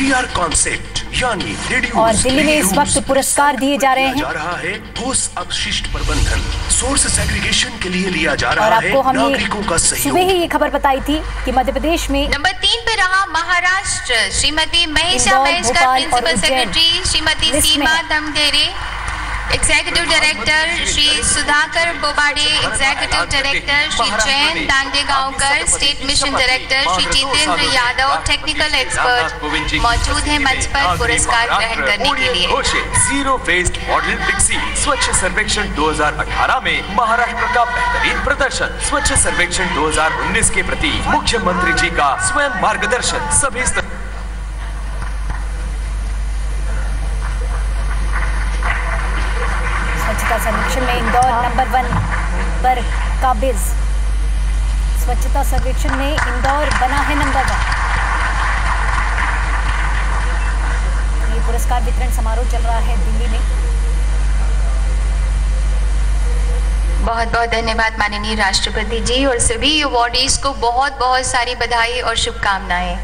3R concept यानी और दिल्ली में इस वक्त पुरस्कार दिए जा रहे हैं। जा रहा है ठोस अपशिष्ट प्रबंधन, सोर्स सेग्रीगेशन के लिए लिया जा रहा है नागरिकों का सहयोग। सुबह ही ये खबर बताई थी कि मध्य प्रदेश में नंबर 3 पे रहा Maharashtra, Shrimati Mahesha Maheshkar, principal secretary Shrimati Seema Dhamgere, executive director Shri Sudhakar Bobade, executive director Shri Jayant Dandegaonkar, state mission director Shri Jitendra Yadav, technical expert मौजूद हैं मंच पर पुरस्कार ग्रहण करने के लिए। जीरो वेस्ट मॉडल टैक्सी स्वच्छ सर्वेक्षण 2018 में महाराष्ट्र का बेहतरीन प्रदर्शन। स्वच्छ सर्वेक्षण 2019 के प्रति मुख्यमंत्री जी का स्वयं मार्गदर्शन। सभी स्वच्छता सर्वेक्षण में इंदौर नंबर 1 पर काबिज। स्वच्छता सर्वेक्षण में इंदौर बना है नंबर 1। ये पुरस्कार वितरण समारोह चल रहा है दिल्ली में। बहुत बहुत धन्यवाद माननीय राष्ट्रपति जी और सभी अवॉर्डीज को बहुत बहुत सारी बधाई और शुभकामनाएं।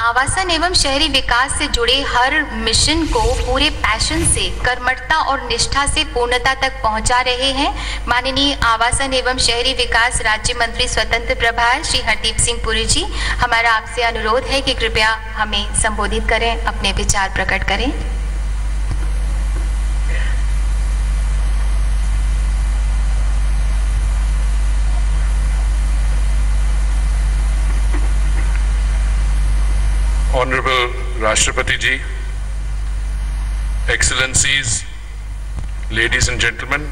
आवासन एवं शहरी विकास से जुड़े हर मिशन को पूरे पैशन से, कर्मठता और निष्ठा से पूर्णता तक पहुंचा रहे हैं माननीय आवासन एवं शहरी विकास राज्य मंत्री स्वतंत्र प्रभार श्री हरदीप सिंह पुरी जी। हमारा आपसे अनुरोध है कि कृपया हमें संबोधित करें, अपने विचार प्रकट करें। Honorable Rashtrapati Ji, Excellencies, ladies and gentlemen,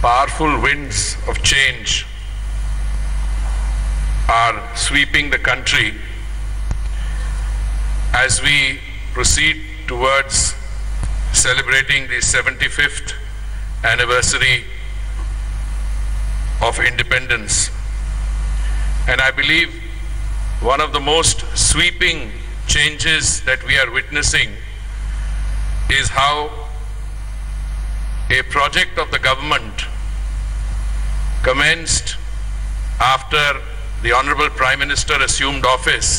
powerful winds of change are sweeping the country as we proceed towards celebrating the 75th anniversary of independence. And I believe one of the most sweeping changes that we are witnessing is how a project of the government commenced after the Honorable Prime Minister assumed office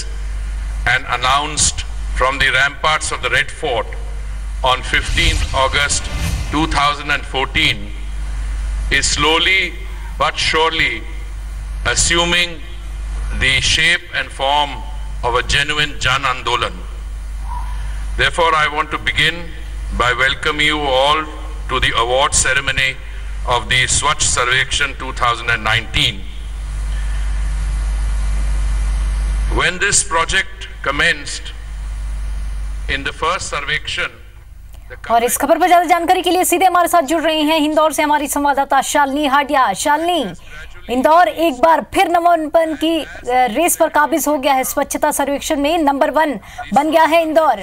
and announced from the ramparts of the Red Fort on 15th August 2014 is slowly but surely assuming the shape and form of a genuine Jan Andolan. Therefore, I want to begin by welcoming you all to the award ceremony of the Swachh Sarvekshan 2019. When this project commenced in the first Sarvekshan, और इस खबर पर ज्यादा जानकारी के लिए सीधे हमारे साथ जुड़ रही हैं इंदौर से हमारी संवाददाता शालिनी हाडिया। शालिनी, इंदौर एक बार फिर नंबर 1 की रेस पर काबिज हो गया है। स्वच्छता सर्वेक्षण में नंबर 1 बन गया है इंदौर।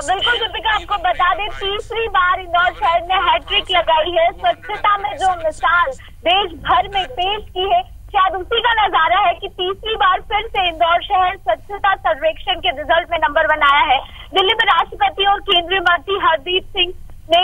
बिल्कुल दीपिका, आपको बता दें तीसरी बार इंदौर शहर ने हैट्रिक लगाई है। स्वच्छता में जो मिसाल देश भर में पेश की है, शायद उसी का नजारा है कि तीसरी बार फिर से इंदौर शहर स्वच्छता सर्वेक्षण के रिजल्ट में नंबर 1 आया है। दिल्ली में राष्ट्रपति और केंद्रीय मंत्री हरदीप सिंह ने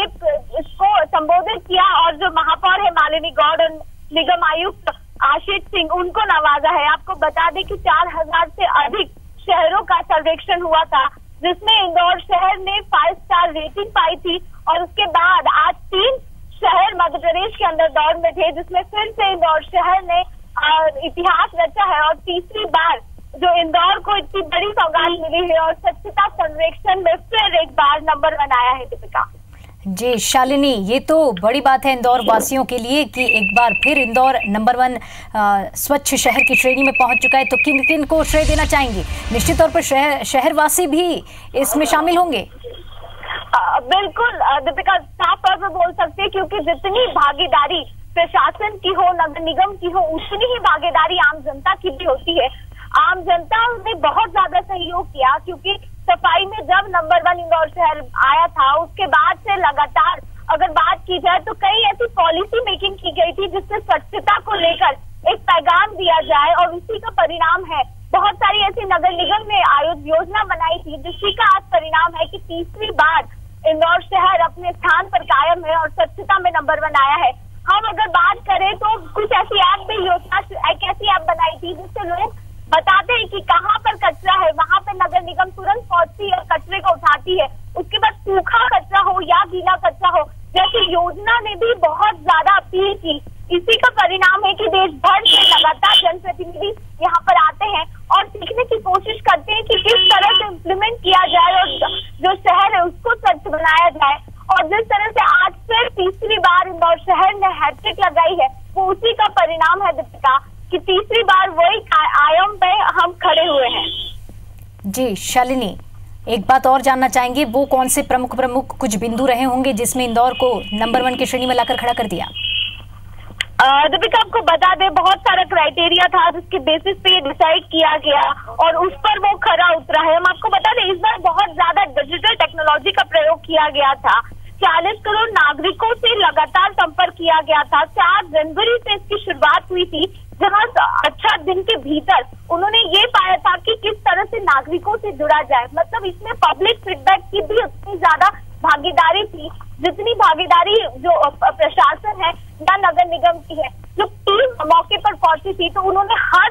इसको संबोधित किया और जो महापौर है मालिनी गौड़ और निगम आयुक्त आशीष सिंह, उनको नवाजा है। आपको बता दें कि 4000 से अधिक शहरों का सर्वेक्षण हुआ था, जिसमें इंदौर शहर ने 5 स्टार रेटिंग पाई थी। और उसके बाद आज 3 शहर मध्य प्रदेश के अंदर दौड़ में थे, जिसमें फिर से इंदौर शहर ने इतिहास रचा है और तीसरी बार जो इंदौर को इतनी बड़ी सौगात मिली है और स्वच्छता सर्वेक्षण में फिर एक बार नंबर 1 आया है। दीपिका जी शालिनी, ये तो बड़ी बात है इंदौर वासियों के लिए कि एक बार फिर इंदौर नंबर 1 स्वच्छ शहर की श्रेणी में पहुंच चुका है। तो किन किन को श्रेय देना चाहेंगे? निश्चित तौर पर शहरवासी भी इसमें शामिल होंगे। बिल्कुल दीपिका, साफ तौर पर बोल सकते हैं, क्योंकि जितनी भागीदारी प्रशासन की हो, नगर निगम की हो, उतनी ही भागीदारी आम जनता की भी होती है। आम जनता ने बहुत ज्यादा सहयोग किया, क्योंकि सफाई में जब नंबर 1 इंदौर शहर आया था, उसके बाद से लगातार अगर बात की जाए तो कई ऐसी पॉलिसी मेकिंग की गई थी जिससे स्वच्छता को लेकर एक पैगाम दिया जाए, और उसी का परिणाम है बहुत सारी ऐसी नगर निगम ने योजना बनाई थी, जिसकी का आज परिणाम है कि तीसरी बार इंदौर शहर अपने स्थान पर कायम है और स्वच्छता में नंबर 1 आया है। हम अगर बात करें तो कुछ थी, जिससे लोग बताते हैं कि कहाँ पर कचरा है, वहां पर नगर निगम तुरंत पहुंचती है, कचरे को उठाती है। उसके बाद सूखा कचरा हो या गीला कचरा हो, जैसी योजना ने भी बहुत ज्यादा अपील की। इसी का परिणाम है कि देश भर से लगातार जनप्रतिनिधि यहाँ पर आते हैं और सीखने की कोशिश करते हैं कि किस तरह से इम्प्लीमेंट किया जाए और जो शहर है उसको स्वच्छ बनाया जाए। और जिस तरह से आज फिर तीसरी बार इंदौर शहर ने हैट्रिक लगाई है, वो उसी का परिणाम है दीपिका, कि तीसरी बार वही आयाम पे हम खड़े हुए हैं। जी शालिनी, एक बात और जानना चाहेंगे, वो कौन से प्रमुख कुछ बिंदु रहे होंगे जिसमें इंदौर को नंबर 1 की श्रेणी में लाकर खड़ा कर दिया? दीपिका, आपको बता दें, बहुत सारा क्राइटेरिया था जिसके बेसिस पे ये डिसाइड किया गया और उस पर वो खरा उतरा है। हम आपको बता दें, इस बार बहुत ज्यादा डिजिटल टेक्नोलॉजी का प्रयोग किया गया था। 40 करोड़ नागरिकों से लगातार संपर्क किया गया था। 4 जनवरी से इसकी शुरुआत हुई थी, जहां अच्छा दिन के भीतर उन्होंने ये पाया था कि किस तरह से नागरिकों से जुड़ा जाए। मतलब इसमें पब्लिक फीडबैक की भी उतनी ज्यादा भागीदारी थी जितनी भागीदारी जो प्रशासन है या नगर निगम की है। जो टीम मौके पर पहुंची थी तो उन्होंने हर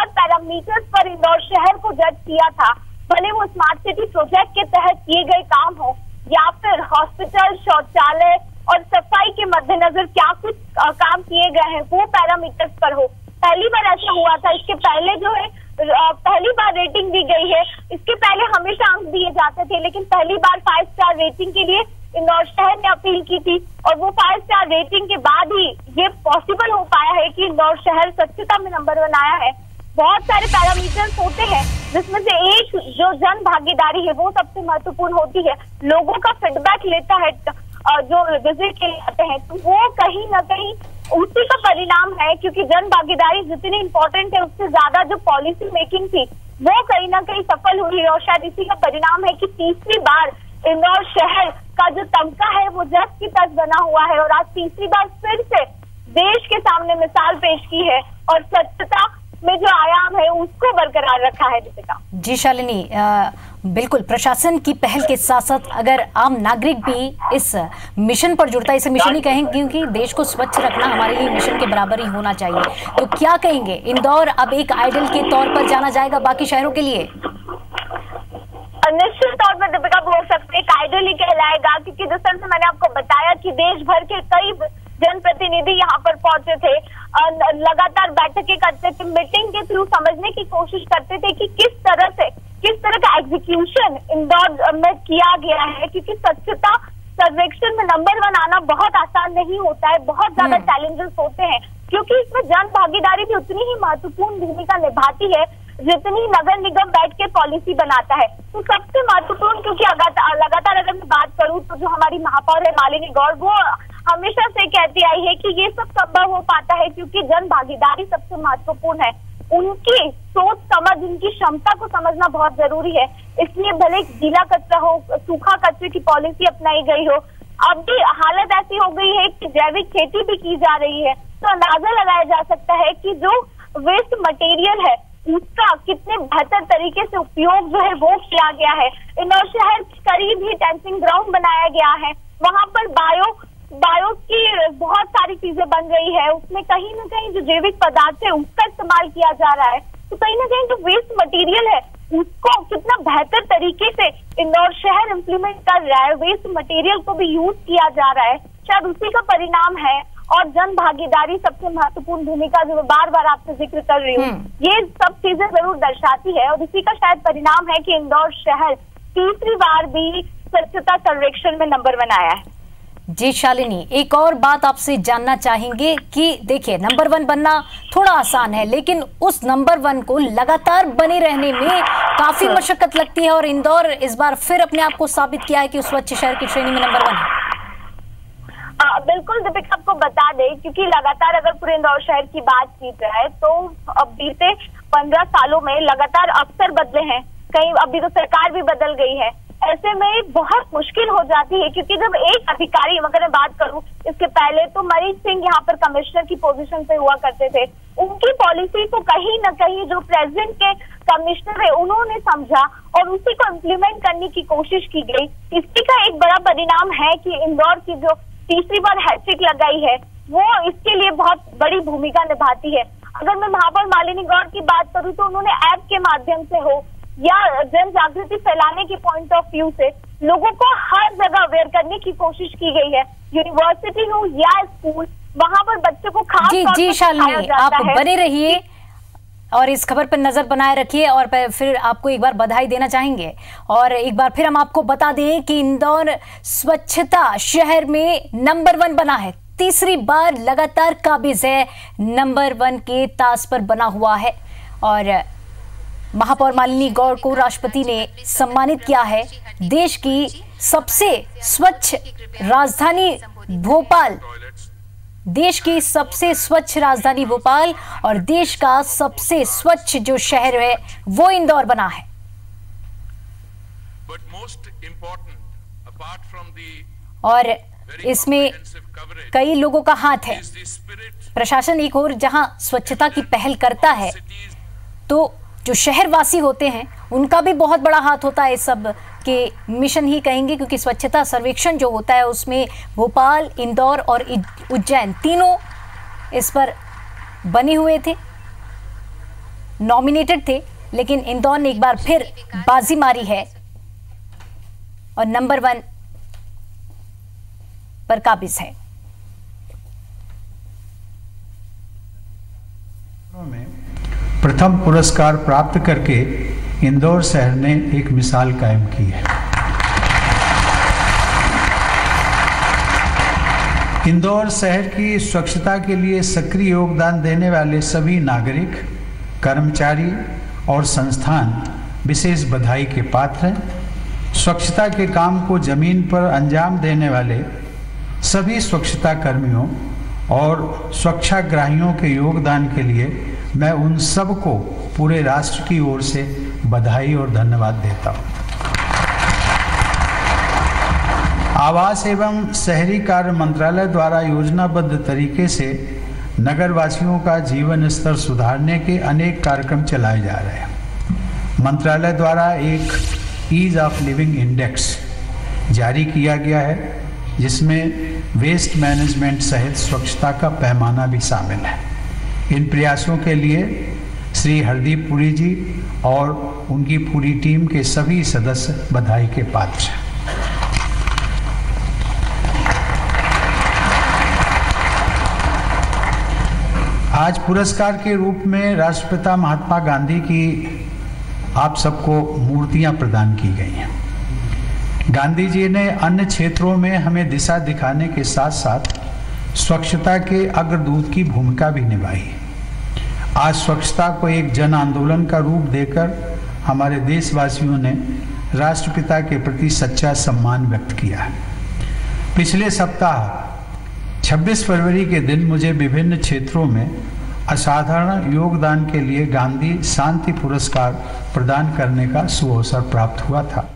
पैरामीटर्स पर इंदौर शहर को जज किया था, भले वो स्मार्ट सिटी प्रोजेक्ट के तहत किए गए काम हो या फिर हॉस्पिटल, शौचालय और सफाई के मद्देनजर क्या कुछ काम किए गए हैं वो पैरामीटर्स पर हो। पहली बार ऐसा हुआ था। इसके पहले जो है पहली बार रेटिंग दी गई है। इसके पहले हमेशा अंक दिए जाते थे, लेकिन पहली बार 5 स्टार रेटिंग के लिए इंदौर शहर ने अपील की थी और वो 5 स्टार रेटिंग के बाद ही ये पॉसिबल हो पाया है कि इंदौर शहर स्वच्छता में नंबर 1 आया है। बहुत सारे पैरामीटर्स होते हैं जिसमें से एक जो जन भागीदारी है वो सबसे महत्वपूर्ण होती है। लोगों का फीडबैक लेता है जो विजिट के लिए आते हैं, तो वो कहीं ना कहीं उसी का परिणाम है, क्योंकि जन भागीदारी जितनी इम्पोर्टेंट है उससे ज्यादा जो पॉलिसी मेकिंग थी वो कहीं ना कहीं सफल हुई है। और शायद इसी का परिणाम है कि तीसरी बार इंदौर शहर का जो तमगा है वो जग की तर्ज बना हुआ है और आज तीसरी बार फिर से देश के सामने मिसाल पेश की है और स्वच्छता में जो आयाम है उसको बरकरार रखा है। दीपिका जी शालिनी, बिल्कुल प्रशासन की पहल के साथ साथ अगर आम नागरिक भी इस मिशन पर जुड़ता है, इसे मिशन ही कहेंगे क्योंकि देश को स्वच्छ रखना हमारे लिए मिशन के बराबर ही होना चाहिए, तो क्या कहेंगे, इंदौर अब एक आइडल के तौर पर जाना जाएगा बाकी शहरों के लिए? निश्चित तौर पर दीपिका बोल सकते एक आइडल ही कहलाएगा, क्योंकि जिस तरह से मैंने आपको बताया कि देश भर के कई जनप्रतिनिधि यहाँ पर पहुंचे थे, लगातार बैठकें करते थे, मीटिंग के थ्रू समझने की कोशिश करते थे कि किस तरह का एग्जीक्यूशन इंदौर में किया गया है, क्योंकि स्वच्छता सर्वेक्षण में नंबर 1 आना बहुत आसान नहीं होता है, बहुत ज्यादा चैलेंजेस होते हैं, क्योंकि इसमें जन भागीदारी भी उतनी ही महत्वपूर्ण भूमिका निभाती है जितनी नगर निगम बैठ के पॉलिसी बनाता है। तो सबसे महत्वपूर्ण, क्योंकि लगातार अगर मैं बात करूं तो जो हमारी महापौर है मालिनी गौड़, वो हमेशा से कहती आई है कि ये सब संभव हो पाता है क्योंकि जन भागीदारी सबसे महत्वपूर्ण है। उनकी सोच समझ, उनकी क्षमता को समझना बहुत जरूरी है। इसलिए भले गीला कचरा हो, सूखा कचरे की पॉलिसी अपनाई गई हो, अब भी हालत ऐसी हो गई है कि जैविक खेती भी की जा रही है, तो अंदाजा लगाया जा सकता है कि जो वेस्ट मटेरियल है उसका कितने बेहतर तरीके से उपयोग जो है वो किया गया है। इंदौर शहर करीब ही डैंसिंग ग्राउंड बनाया गया है, वहां पर बायो की बहुत सारी चीजें बन रही है, उसमें कहीं ना कहीं जो जैविक पदार्थ है उसका इस्तेमाल किया जा रहा है। तो कहीं ना कहीं जो वेस्ट मटेरियल है उसको कितना बेहतर तरीके से इंदौर शहर इम्प्लीमेंट कर रहा है, वेस्ट मटेरियल को भी यूज किया जा रहा है, शायद उसी का परिणाम है। और जन भागीदारी सबसे महत्वपूर्ण भूमिका जो मैं बार बार आपसे जिक्र कर रही हूँ, ये सब चीजें जरूर दर्शाती है और इसी का शायद परिणाम है कि इंदौर शहर तीसरी बार भी स्वच्छता सर्वेक्षण में नंबर 1 आया है। जी शालिनी, एक और बात आपसे जानना चाहेंगे कि देखिए नंबर 1 बनना थोड़ा आसान है, लेकिन उस नंबर 1 को लगातार बने रहने में काफी मशक्कत लगती है और इंदौर इस बार फिर अपने आप को साबित किया है कि उस स्वच्छ शहर की श्रेणी में नंबर 1 है। बिल्कुल दीपिका, आपको बता दें, क्योंकि लगातार अगर पूरे इंदौर शहर की बात की जाए तो अब बीते 15 सालों में लगातार अफसर बदले हैं, कहीं अभी तो सरकार भी बदल गई है। ऐसे में बहुत मुश्किल हो जाती है, क्योंकि जब एक अधिकारी, अगर मैं बात करूं इसके पहले तो मरीज सिंह यहाँ पर कमिश्नर की पोजीशन पे हुआ करते थे, उनकी पॉलिसी को कहीं ना कहीं जो प्रेजेंट के कमिश्नर है उन्होंने समझा और उसी को इम्प्लीमेंट करने की कोशिश की गई। इसी का एक बड़ा परिणाम है कि इंदौर की जो तीसरी बार हैट्रिक लगाई है वो इसके लिए बहुत बड़ी भूमिका निभाती है। अगर मैं महापौर मालिनी गौड़ की बात करूं तो उन्होंने ऐप के माध्यम से हो या जन जागृति फैलाने के पॉइंट ऑफ व्यू से लोगों को हर जगह अवेयर करने की कोशिश की गई है। यूनिवर्सिटी हो या स्कूल, वहां पर बच्चों को खास जी शालिनी, आप बने रहिए और इस खबर पर नजर बनाए रखिए और फिर आपको एक बार बधाई देना चाहेंगे। और एक बार फिर हम आपको बता दें कि इंदौर स्वच्छता शहर में नंबर 1 बना है, तीसरी बार लगातार काबिज है, नंबर 1 के ताज पर बना हुआ है। और महापौर मालिनी गौड़ को राष्ट्रपति ने सम्मानित किया है। देश की सबसे स्वच्छ राजधानी भोपाल, देश की सबसे स्वच्छ राजधानी भोपाल और देश का सबसे स्वच्छ जो शहर है वो इंदौर बना है। और इसमें कई लोगों का हाथ है। प्रशासन एक और जहां स्वच्छता की पहल करता है तो जो शहरवासी होते हैं उनका भी बहुत बड़ा हाथ होता है, इस सब के मिशन ही कहेंगे, क्योंकि स्वच्छता सर्वेक्षण जो होता है उसमें भोपाल, इंदौर और उज्जैन तीनों इस पर बने हुए थे, नॉमिनेटेड थे, लेकिन इंदौर ने एक बार फिर बाजी मारी है और नंबर 1 पर काबिज है। प्रथम पुरस्कार प्राप्त करके इंदौर शहर ने एक मिसाल कायम की है। इंदौर शहर की स्वच्छता के लिए सक्रिय योगदान देने वाले सभी नागरिक, कर्मचारी और संस्थान विशेष बधाई के पात्र हैं। स्वच्छता के काम को जमीन पर अंजाम देने वाले सभी स्वच्छता कर्मियों और स्वच्छाग्राहियों के योगदान के लिए मैं उन सबको पूरे राष्ट्र की ओर से बधाई और धन्यवाद देता हूं। आवास एवं शहरी कार्य मंत्रालय द्वारा योजनाबद्ध तरीके से नगरवासियों का जीवन स्तर सुधारने के अनेक कार्यक्रम चलाए जा रहे हैं। मंत्रालय द्वारा एक ईज ऑफ लिविंग इंडेक्स जारी किया गया है, जिसमें वेस्ट मैनेजमेंट सहित स्वच्छता का पैमाना भी शामिल है। इन प्रयासों के लिए श्री हरदीप पुरी जी और उनकी पूरी टीम के सभी सदस्य बधाई के पात्र हैं। आज पुरस्कार के रूप में राष्ट्रपिता महात्मा गांधी की आप सबको मूर्तियां प्रदान की गई हैं। गांधी जी ने अन्य क्षेत्रों में हमें दिशा दिखाने के साथ साथ स्वच्छता के अग्रदूत की भूमिका भी निभाई। आज स्वच्छता को एक जन आंदोलन का रूप देकर हमारे देशवासियों ने राष्ट्रपिता के प्रति सच्चा सम्मान व्यक्त किया है। पिछले सप्ताह 26 फरवरी के दिन मुझे विभिन्न क्षेत्रों में असाधारण योगदान के लिए गांधी शांति पुरस्कार प्रदान करने का सुअवसर प्राप्त हुआ था।